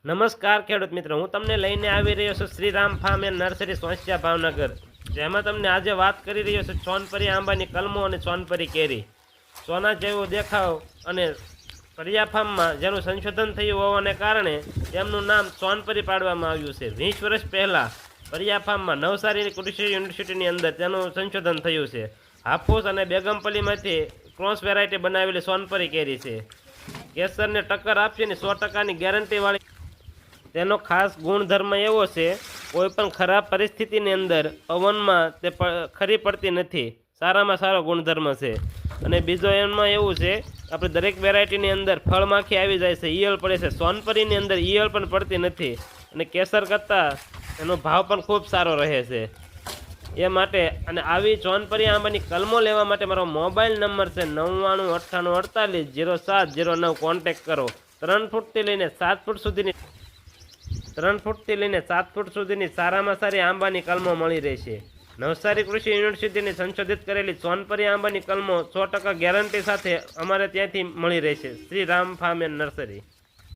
નમસ્કાર ખેડૂત મિત્રો, હું તમને લઈને આવી રહ્યો છું Shriram farm and nursery Sonsiya Bhavnagar, જેમાં તમને આજે વાત કરી રહ્યો છું સોનપરી આંબાની કલમો અને સોનપરી કેરી. સોના જેવો દેખાવ અને પરિયા ફાર્મમાં જેનું સંશોધન થયું હોવાને કારણે તેમનું નામ સોનપરી પાડવામાં આવ્યું છે. 20 વર્ષ પહેલાં પરિયા ફાર્મમાં નવસારી કૃષિ યુનિવર્સિટીની અંદર તેનું સંશોધન થયું છે. હાફૂસ અને બેગમપલ્લીમાંથી ક્રોસ વેરાયટી બનાવેલી સોનપરી કેરી છે. કેસરને ટક્કર આપશે ને 100%ની ગેરંટીવાળી. તેનો ખાસ ગુણધર્મ એવો છે, કોઈ પણ ખરાબ પરિસ્થિતિની અંદર પવનમાં તે ખરી પડતી નથી. સારામાં સારો ગુણધર્મ છે. અને બીજો એમાં એવું છે, આપણે દરેક વેરાયટીની અંદર ફળમાખી આવી જાય છે, ઈયળ પડે છે. સોનપરીની અંદર ઈયળ પણ પડતી નથી અને કેસર કરતાં એનો ભાવ પણ ખૂબ સારો રહે છે. એ માટે અને આવી સોનપરી આંબાની કલમો લેવા માટે મારો મોબાઈલ નંબર છે 9998480709. કોન્ટેક કરો. 3 ફૂટથી લઈને 7 ફૂટ સુધીની સારામાં સારી આંબાની કલમો મળી રહેશે. નવસારી કૃષિ યુનિવર્સિટીની સંશોધિત કરેલી સોનપરી આંબાની કલમો 100% ગેરંટી સાથે અમારે ત્યાંથી મળી રહેશે. Shriram farm and nursery.